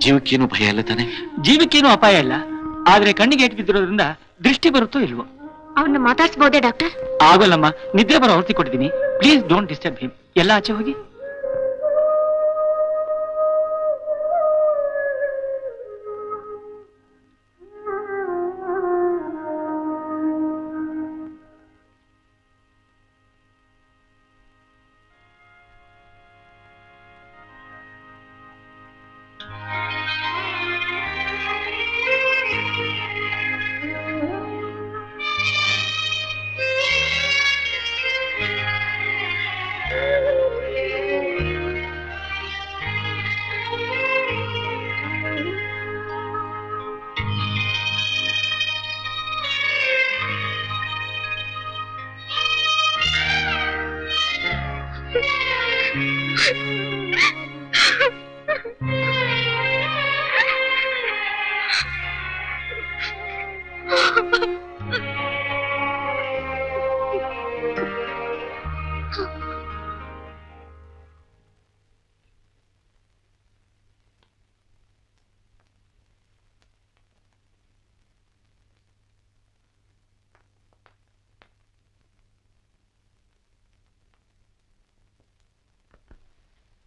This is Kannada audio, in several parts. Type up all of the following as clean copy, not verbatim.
ಜೀವಕ್ಕೇನು ಭಯ ಇಲ್ಲ ತಾನೆ? ಜೀವಕ್ಕೇನು ಅಪಾಯ ಇಲ್ಲ, ಆದ್ರೆ ಕಣ್ಣಿಗೆ ಏಟು ಬಿದ್ದಿರೋದ್ರಿಂದ ದೃಷ್ಟಿ ಬರುತ್ತೋ ಇಲ್ವೋ. ಅವನ್ನ ಮಾತಾಡ್ಸ್ಬೋದೇ ಡಾಕ್ಟರ್? ಆಗೋಲ್ಲಮ್ಮ, ನಿದ್ದೆ ಬರೋ ಔಷಧಿ ಕೊಟ್ಟಿದ್ದೀನಿ. Please don't disturb him. ಎಲ್ಲ ಆಚೆ ಹೋಗಿ.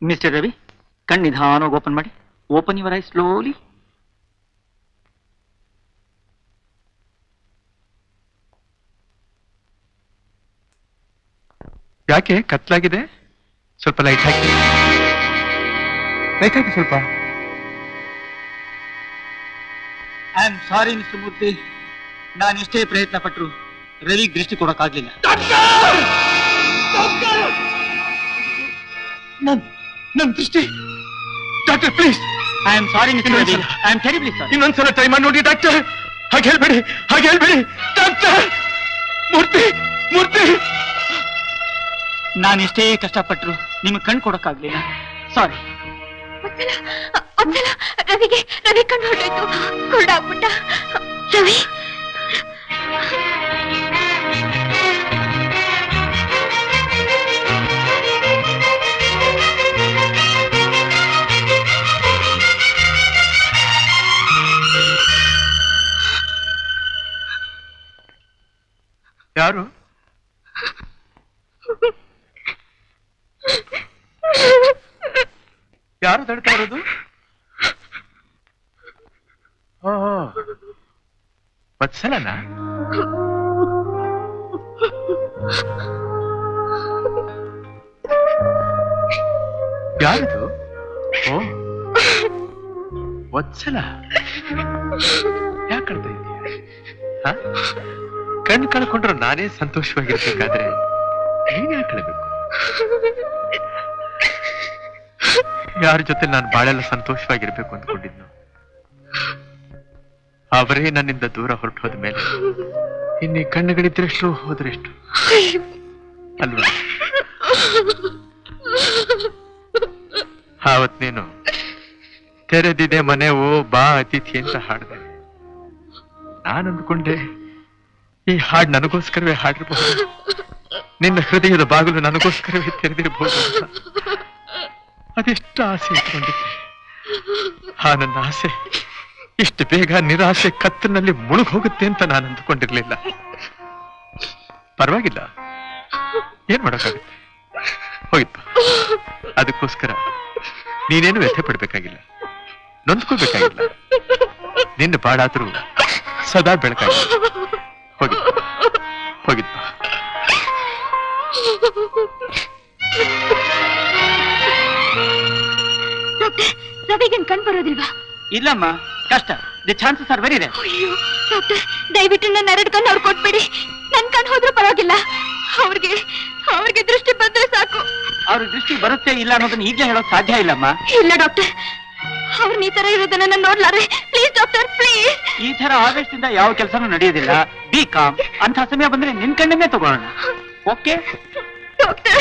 ಮಿಸ್ಟರ್ ರವಿ, ಕಣ್ಣು ನಿಧಾನವಾಗಿ ಓಪನ್ ಮಾಡಿ. Open your eye slowly. ಯಾಕೆ ಕತ್ಲಾಗಿದೆ? ಸ್ವಲ್ಪ ಲೈಟ್ ಹಾಕಿ, ಲೈಟ್ ಹಾಕಿ ಸ್ವಲ್ಪ. I am sorry mister Murthy, ನಾನು ಎಷ್ಟೇ ಪ್ರಯತ್ನ ಪಟ್ಟರು ರವಿಗೆ ದೃಷ್ಟಿ ಕೊಡೋಕ್ಕಾಗ್ಲಿಲ್ಲ. ನನ್ ದೃಷ್ಟಿ doctor please. I am sorry mister Ravi, I am terribly sorry. ಇನ್ನೊಂದ್ಸಲ ಟ್ರೈ ಮಾಡಿ ನೋಡಿ ಡಾಕ್ಟರ್. ಹಾಗೆ ಹೇಳ್ಬೇಡಿ, ಹಾಗೆ ಹೇಳ್ಬೇಡಿ ಡಾಕ್ಟರ್. ಮೂರ್ತಿ ಮೂರ್ತಿ, ನಾನು ಎಷ್ಟೇ ಕಷ್ಟಪಟ್ಟರು ನಿಮಗೆ ಕಣ್ ಕೊಡೋಕ್ಕಾಗ್ಲಿಲ್ಲ. ಸಾರಿ. ರವಿ ಕಣ್ಣು ಹೊರಟೋಯ್ತು, ಕುರುಡಾಗ್ಬಿಟ್ಟ. ರವಿ ಯಾರು? ಯಾರು ತಡ್ತಾ ಇರೋದು? ವತ್ಸಲನ? ಯಾರದು? ಓ ವತ್ಸಲ, ಯಾಕೆ ಕಳ್ತಾ ಇದೀಯ? ಕಣ್ಣು ಕಳ್ಕೊಂಡ್ರು ನಾನೇ ಸಂತೋಷವಾಗಿರ್ಬೇಕಾದ್ರೆ ನೀನ್ ಯಾಕೆ ಕಳ್ಬೇಕು? ಯಾರ ಜೊತೆ ನಾನು ಬಾಳೆಲ್ಲ ಸಂತೋಷವಾಗಿರ್ಬೇಕು ಅಂದ್ಕೊಂಡಿದ್ನು, ಅವರೇ ನನ್ನಿಂದ ದೂರ ಹೊರಟು ಹೋದ ಮೇಲೆ ಇನ್ನೀ ಕಣ್ಣುಗಳಿದ್ರೆಷ್ಟು ಹೋದ್ರೆಷ್ಟು ಅಲ್ವಾ? ಆವತ್ ನೀನು ತೆರೆದಿದೆ ಮನೆ ಓ ಬಾ ಅತಿಥಿ ಅಂತ ಹಾಡ್ದೆ. ನಾನು ಅಂದ್ಕೊಂಡೆ ಈ ಹಾಡು ನನಗೋಸ್ಕರವೇ ಹಾಡಿರಬಹುದು, ನಿನ್ನ ಹೃದಯದ ಬಾಗಿಲು ನನಗೋಸ್ಕರವೇ ತೆರೆದಿರಬಹುದು ಅಂತ. ಅದೆಷ್ಟು ಆಸೆ ಇಟ್ಕೊಂಡಿದ್ದೆ. ಆ ನನ್ನ ಆಸೆ ಇಷ್ಟು ಬೇಗ ನಿರಾಸೆ ಕತ್ತಲಿನಲ್ಲಿ ಮುಳುಗ್ ಹೋಗುತ್ತೆ ಅಂತ ನಾನು ಅಂದ್ಕೊಂಡಿರ್ಲಿಲ್ಲ. ಪರವಾಗಿಲ್ಲ, ಏನ್ ಮಾಡೋಕ್ಕಾಗುತ್ತೆ, ಹೋಗಿಪ್ಪ. ಅದಕ್ಕೋಸ್ಕರ ನೀನೇನು ವ್ಯಥೆ ಪಡ್ಬೇಕಾಗಿಲ್ಲ, ನೊಂದ್ಕೋಬೇಕಾಗಿಲ್ಲ. ನಿನ್ನ ಬಾಳಾದ್ರೂ ಸದಾ ಬೆಳಕಾಗಿಲ್ಲ. ಹೋಗಿಪ್ಪ ಹೋಗಿಪ್ಪ. ರವಿಗೇನ್ ಕಣ್ ಬರೋದಿಲ್ವಾ? ಇಲ್ಲಮ್ಮ, ಕಷ್ಟ. The chances are very rare. ಅಯ್ಯೋ ಡಾಕ್ಟರ್, ದಯವಿಟ್ಟು ನನ್ನ 2 ಕಣ್ಣು ಅವ್ರು ಕೊಟ್ಬೇಡಿ. ನನ್ ಕಣ್ ಹೋದ್ರೂ ಪರವಾಗಿಲ್ಲ, ಅವ್ರಿಗೆ ದೃಷ್ಟಿ ಬಂದ್ರೆ ಸಾಕು. ಅವ್ರ ದೃಷ್ಟಿ ಬರುತ್ತೆ ಇಲ್ಲ ಅನ್ನೋದನ್ನ ಈಗಲೇ ಹೇಳೋಕ್ ಸಾಧ್ಯ ಇಲ್ಲಮ್ಮ. ಇಲ್ಲ ಡಾಕ್ಟರ್, ಅವ್ರನ್ನ ಈ ತರ ಇರೋದನ್ನ ನಾನು ನೋಡ್ಲಾರೆ. Please doctor, please. ಈ ತರ ಆವೇಶದಿಂದ ಯಾವ ಕೆಲಸನೂ ನಡೆಯೋದಿಲ್ಲ. Be calm. ಅಂತ ಸಮಯ ಬಂದ್ರೆ ನಿನ್ ಕಣ್ಣನ್ನೇ ತಗೊಳ್ಳೋಣ. Okay doctor?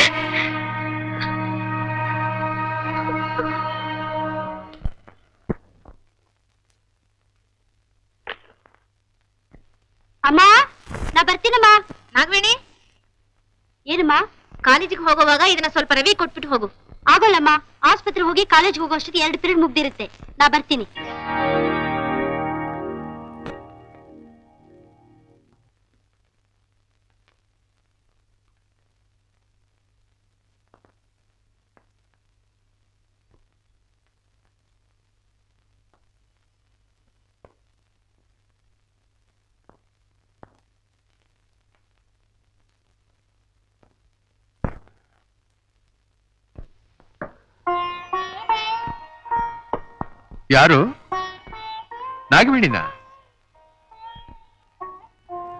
ಅಮ್ಮ ನಾ ಬರ್ತೀನಮ್ಮ. ನಾಗವೇಣಿ ಏನಮ್ಮ? ಕಾಲೇಜಿಗೆ ಹೋಗುವಾಗ ಇದನ್ನ ಸ್ವಲ್ಪ ರವಿ ಕೊಟ್ಬಿಟ್ಟು ಹೋಗು. ಆಗೋಲ್ಲಮ್ಮ, ಆಸ್ಪತ್ರೆ ಹೋಗಿ ಕಾಲೇಜ್ ಹೋಗೋ ಅಷ್ಟೊತ್ತಿಗೆ 2 ಪೀರಿಯಡ್ ಮುಗ್ದಿರುತ್ತೆ. ನಾ ಬರ್ತೀನಿ. ಯಾರು? ನಾಗವೇಣಿನ?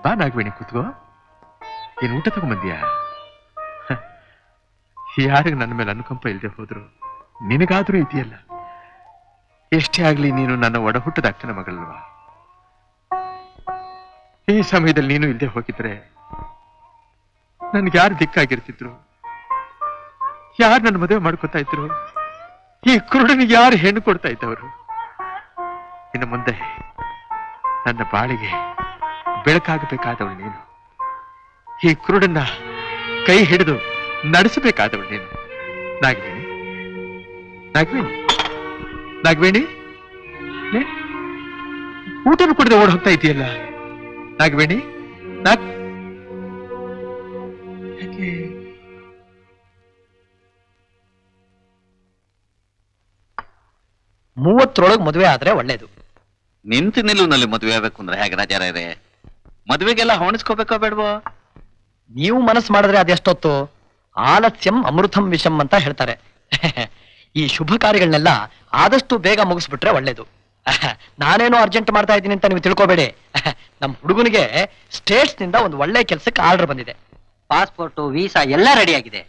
ಬಾ ನಾಗವೇಣಿ, ಕೂತ್ಕೋ. ಏನ್ ಊಟ ತಗೊಂಬಂದ್ಯಾ? ಯಾರಿಗ ನನ್ನ ಮೇಲೆ ಅನುಕಂಪ ಇಲ್ಲದೆ ಹೋದ್ರು ನಿನಗಾದ್ರೂ ಇದೆಯಲ್ಲ. ಎಷ್ಟೇ ಆಗ್ಲಿ ನೀನು ನನ್ನ ಒಡ ಹುಟ್ಟದ ಅಕ್ಕನ ಮಗಳಲ್ವಾ? ಈ ಸಮಯದಲ್ಲಿ ನೀನು ಇಲ್ಲದೆ ಹೋಗಿದ್ರೆ ನನ್ಗೆ ಯಾರು ದಿಕ್ಕಾಗಿರ್ತಿದ್ರು? ಯಾರು ನನ್ನ ಮದುವೆ ಮಾಡ್ಕೊತಾ ಇದ್ರು? ಈ ಕುರುಡನಿಗೆ ಯಾರು ಹೆಣ್ಣು ಕೊಡ್ತಾ ಇದ್ದವರು? ಇನ್ನು ಮುಂದೆ ನನ್ನ ಬಾಳಿಗೆ ಬೆಳಕಾಗಬೇಕಾದವಳು ನೀನು. ಈ ಕುರುಡನ್ನ ಕೈ ಹಿಡಿದು ನಡೆಸಬೇಕಾದವಳು ನೀನು. ನಾಗವೇಣಿ, ನಾಗವೇಣಿ, ನಾಗವೇಣಿ, ಊಟನೂ ಕೊಡದೆ ಓಡ್ ಹೋಗ್ತಾ ಇದೆಯಲ್ಲ ನಾಗವೇಣಿ. ಯಾಕೆ? 30 ಮದುವೆ ಆದ್ರೆ ಒಳ್ಳೇದು. ನಿಂತು ನಿಲುವಿನಲ್ಲಿ ಮದುವೆ ಆಗ್ಬೇಕು ಅಂದ್ರೆ ಹೇಗೆ ರಾಜಾರೇ? ಮದುವೆಗೆಲ್ಲ ಹೊಣಿಸ್ಕೋಬೇಕೋ ಬೇಡವೋ? ನೀವು ಮನಸ್ಸು ಮಾಡಿದ್ರೆ ಅದೆಷ್ಟೊತ್ತು. ಆಲಸ್ಯಂ ಅಮೃತಂ ವಿಷಂ ಅಂತ ಹೇಳ್ತಾರೆ. ಈ ಶುಭ ಕಾರ್ಯಗಳನ್ನೆಲ್ಲ ಆದಷ್ಟು ಬೇಗ ಮುಗಿಸ್ಬಿಟ್ರೆ ಒಳ್ಳೇದು. ನಾನೇನೋ ಅರ್ಜೆಂಟ್ ಮಾಡ್ತಾ ಇದ್ದೀನಿ ಅಂತ ನೀವು ತಿಳ್ಕೊಬೇಡಿ. ನಮ್ಮ ಹುಡುಗನಿಗೆ ಸ್ಟೇಟ್ಸ್ ನಿಂದ ಒಂದು ಒಳ್ಳೆ ಕೆಲಸಕ್ಕೆ ಆರ್ಡರ್ ಬಂದಿದೆ. ಪಾಸ್ಪೋರ್ಟ್ ವೀಸಾ ಎಲ್ಲ ರೆಡಿ ಆಗಿದೆ.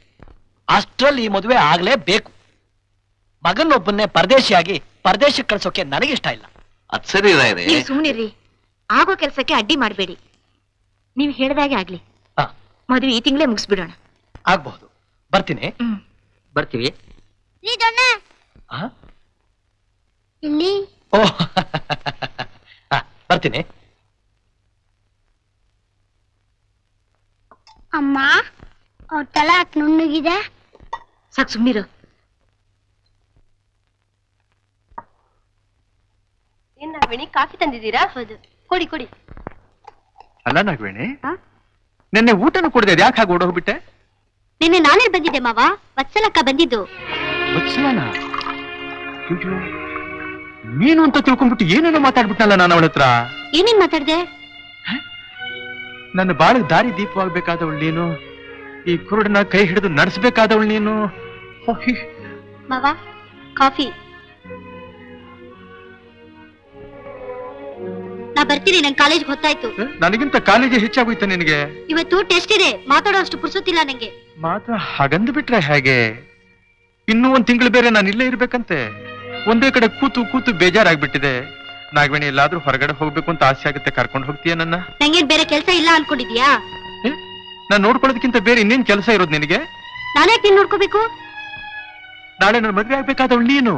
ಅಷ್ಟ್ರಲ್ಲಿ ಈ ಮದುವೆ ಆಗ್ಲೇಬೇಕು. ಮಗನೊಬ್ಬನ್ನೇ ಪರದೇಶಿಯಾಗಿ ಪರದೇಶಕ್ಕೆ ಕಳ್ಸೋಕೆ ನನಗಿಷ್ಟ ಇಲ್ಲ. ಅದ್ ಸರಿ ರಾಯರೇ. ನೀವು ಸುಮ್ಮನಿರ್ರಿ. ಆಗೋ ಕೆಲಸಕ್ಕೆ ಅಡ್ಡಿ ಮಾಡಬೇಡಿ. ನೀವು ಹೇಳ್ದಾಗೆ ಆಗ್ಲಿ. ಮದುವೆ ಈ ತಿಂಗಳೇ ಮುಗಿಸ್ಬಿಡೋಣ. ಆಗ್ಬಹುದು. ಬರ್ತೀನಿ. ಬರ್ತೀವಿ. ಇಲ್ಲಿ ಓ ಬರ್ತೀನಿ. ಅಮ್ಮ ಅವ್ರ ತಲೆ ಯಾಕೆ ನುಣ್ಣಗಿದೆ? ಸಾಕು ಸುಮ್ಮನಿರು. ಏನ್ ನಾಗವೇಣಿ, ಕಾಫಿ ತಂದಿದ್ದೀರಾ? ಹೌದು, ಕೊಡಿ ಕೊಡಿ. ಅಲ್ಲ ನಾಗವೇಣಿ, ನಿನ್ನೆ ಊಟನೂ ಕೊಡದೆ ಯಾಕೆ ಹಾಗೆ ಓಡೋಗ್ಬಿಟ್ಟೆ? ನಿನ್ನೆ ನಾನೇ ಬಂದಿದ್ದೆ ಮಾವ. ವತ್ಸಲಕ್ಕ ಬಂದಿದ್ದು. ವತ್ಸಲಾನ? ನೀನು ಅಂತ ತಿಳ್ಕೊಂಡ್ಬಿಟ್ಟು ಏನೇನೋ ಮಾತಾಡ್ಬಿಟ್ಟನಲ್ಲ ನಾನು ಅವಳ ಹತ್ರ. ಏನೇನ್ ಮಾತಾಡ್ದೆ? ನನ್ನ ಬಾಳಗ್ ದಾರಿ ದೀಪವಾಗ್ಬೇಕಾದವಳು ನೀನು. ಈ ಕುರುಡನ ಕೈ ಹಿಡಿದು ನಡೆಸಬೇಕಾದವಳು ನೀನು. ಮಾವ ಕಾಫಿ. ನಾ ಬರ್ತೀನಿ, ನನ್ ಕಾಲೇಜ್ ಗೊತ್ತಾಯ್ತು. ನನಗಿಂತ ಕಾಲೇಜೇ ಹೆಚ್ಚಾಗೋಯ್ತು ನಿನಗೆ. ಇವತ್ತು ಟೆಸ್ಟ್ ಇದೆ, ಮಾತಾಡೋ ಅಷ್ಟು ಪುರ್ಸೊತ್ತಿಲ್ಲ ನಂಗೆ. ಮಾತು ಹಾಗಂದು ಬಿಟ್ರೆ ಹೇಗೆ? ಇನ್ನೂ 1 ತಿಂಗಳು ಬೇರೆ ನಾನು ಇಲ್ಲೇ ಇರ್ಬೇಕಂತೆ. ಒಂದೇ ಕಡೆ ಕೂತು ಕೂತು ಬೇಜಾರಾಗ್ಬಿಟ್ಟಿದೆ. ನಾಗವೇಣಿ, ಎಲ್ಲಾದ್ರೂ ಹೊರಗಡೆ ಹೋಗ್ಬೇಕು ಅಂತ ಆಸೆ ಆಗುತ್ತೆ. ಕರ್ಕೊಂಡು ಹೋಗ್ತೀಯ ನನ್ನ? ನಂಗೇನ್ ಬೇರೆ ಕೆಲಸ ಇಲ್ಲ ಅನ್ಕೊಂಡಿದ್ಯಾ? ನಾನ್ ನೋಡ್ಕೊಳ್ಳೋದಕ್ಕಿಂತ ಬೇರೆ ಇನ್ನೇನ್ ಕೆಲಸ ಇರೋದು ನಿನಗೆ? ನಾನೇ ನೀನ್ ನೋಡ್ಕೋಬೇಕು. ನಾಳೆ ನನ್ನ ಮದ್ವೆ ಆಗ್ಬೇಕಾದವಳು ನೀನು.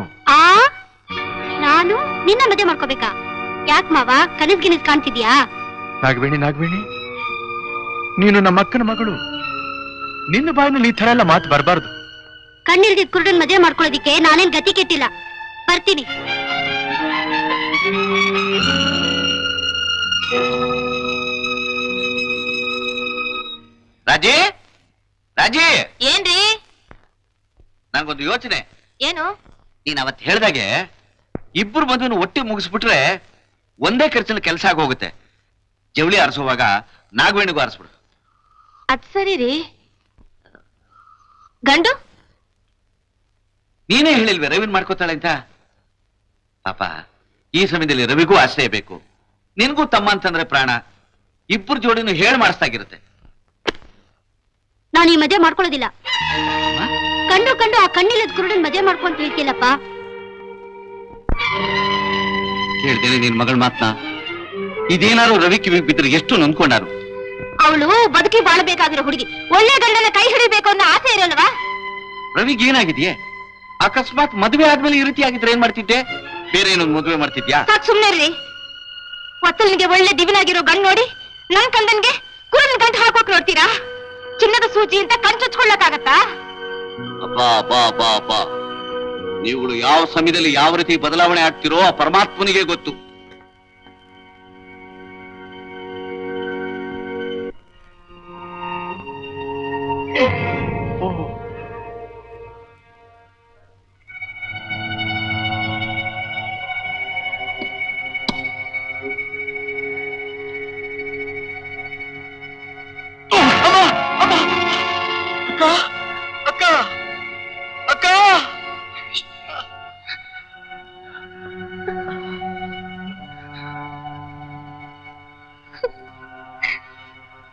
ನಾನು ನಿನ್ನ ಮದುವೆ ಮಾಡ್ಕೋಬೇಕಾ? ಯಾಕ್ ಮಾವ, ಕನಸ್ಗಿನಸ್ ಕಾಣ್ತಿದ್ಯಾ? ನಾಗವೇಣಿ, ನಾಗವೇಣಿ, ನೀನು ನಮ್ಮ ಅಕ್ಕನ ಮಗಳು. ನಿನ್ನ ಬಾಯಿನಲ್ಲಿ ಈ ತರ ಎಲ್ಲ ಮಾತು ಬರಬಾರ್ದು. ಕಣ್ಣಿಲ್ದಿದ್ ಕುರುಡನ್ ಮದುವೆ ಮಾಡ್ಕೊಳ್ಳೋದಿಕ್ಕೆ ನಾನೇನ್ ಗತಿ ಕೆಟ್ಟಿಲ್ಲ. ಬರ್ತೀನಿ. ರಾಜಿ, ರಾಜಿ, ಏನ್ರಿ? ನಂಗೊಂದು ಯೋಚನೆ. ಏನು? ನೀನ್ ಅವತ್ ಹೇಳ್ದಾಗೆ ಇಬ್ರು ಮದುವೆನ ಒಟ್ಟಿ ಮುಗಿಸ್ಬಿಟ್ರೆ ಒಂದೇ ಖರ್ಚಿನ ಕೆಲಸ ಆಗೋಗುತ್ತೆ. ಜವಳಿ ಆರಿಸುವಾಗ ನಾಗವೇಣಿಗೂ ಆರಿಸ್ಬಿಡು. ಅದ್ ಸರಿ ರೀ. ಗಂಡು ನೀನೇ ಹೇಳಿಲ್ವೇ ರವಿನ್ ಮಾಡ್ಕೋತಾಳೆ ಅಂತ? ಪಾಪ ಈ ಸಮಯದಲ್ಲಿ ರವಿಗೂ ಆಶ್ರಯ ಬೇಕು. ನಿನ್ಗೂ ತಮ್ಮ ಅಂತಂದ್ರೆ ಪ್ರಾಣ. ಇಬ್ಬರು ಜೋಡಿನೂ ಹೇಳಿ ಮಾಡಿಸ್ತಾಗಿರುತ್ತೆ. ನಾನು ಈ ಮದುವೆ ಮಾಡ್ಕೊಳ್ಳೋದಿಲ್ಲ. ಕಂಡು ಕಂಡು ಆ ಕಣ್ಣಿಲ್ಲದ ಕುರುಡನ್ ಮದುವೆ ಮಾಡ್ಕೊಂತ ಹೇಳ್ತಿಲ್ಲಪ್ಪ. ಹೇಳ್ತೇನೆ ನಿನ್ ಮಗಳ ಮಾತ್ನ. ಇದೇನಾರು ರವಿ ಕಿವಿಗೆ ಬಿದ್ರೆ ಎಷ್ಟು ನೊಂದ್ಕೊಂಡಾರು. ಅವಳು ಬದುಕಿ ಬಾಳಬೇಕಾಗಿರೋ ಹುಡುಗಿ. ಒಳ್ಳೆ ಗಂಡನ ಕೈ ಹಿಡಿಬೇಕು ಅನ್ನೋ ಆಸೆ ಇರೋಲ್ವಾ? ರವಿಗೆ ಏನಾಗಿದೆಯೇ? ಅಕಸ್ಮಾತ್ ಮದುವೆ ಆದ್ಮೇಲೆ ಈ ರೀತಿ ಆಗಿದ್ರೆ ಏನ್ ಮಾಡ್ತಿದ್ದೆ? ಬೇರೆ ಏನೊಂದು ಮದುವೆ ಮಾಡ್ತಿದ್ಯಾ? ಸಾಕು ಸುಮ್ನೆ ರೀ. ಒತ್ತಲ್ನಿಗೆ ಒಳ್ಳೆ ದಿವಿನಾಗಿರೋ ಗಂಡು ನೋಡಿ ನನ್ ಕಂದನ್ಗೆ ಕುರಿನ ಗಂಟು ಹಾಕೋಕ್ ನೋಡ್ತೀರಾ? ಚಿನ್ನದ ಸೂಜಿ ಅಂತ ಕಣ್ಚುಚ್ಕೊಳ್ಳಕ್ಕಾಗತ್ತಾ? ಅಬ್ಬಾ ಅಬ್ಬಾ ಅಬ್ಬಾ ಅಬ್ಬಾ, ನೀವುಗಳು ಯಾವ ಸಮಯದಲ್ಲಿ ಯಾವ ರೀತಿ ಬದಲಾವಣೆ ಆಗ್ತಿರೋ ಆ ಪರಮಾತ್ಮನಿಗೆ ಗೊತ್ತು. ಅಕ್ಕ ಅಕ್ಕ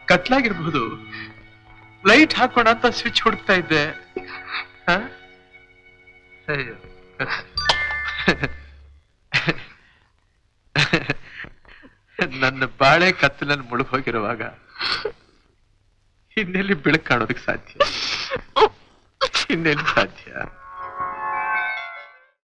ಕತ್ಲಾಗಿರ್ಬಹುದು, ಲೈಟ್ ಹಾಕೋಣ ಅಂತ ಸ್ವಿಚ್ ಹುಡುಕ್ತಾ ಇದ್ದೆ. ಹ? ಅಯ್ಯೋ. ನನ್ನ ಬಾಳೆ ಕತ್ತಲಲ್ಲಿ ಮುಳುಗ್ ಹೋಗಿರುವಾಗ ಇನ್ನೆಲ್ಲಿ ಬೆಳಕು ಕಾಣೋದಕ್ಕೆ ಸಾಧ್ಯ? ಇನ್ನೆಲ್ಲಿ ಸಾಧ್ಯ?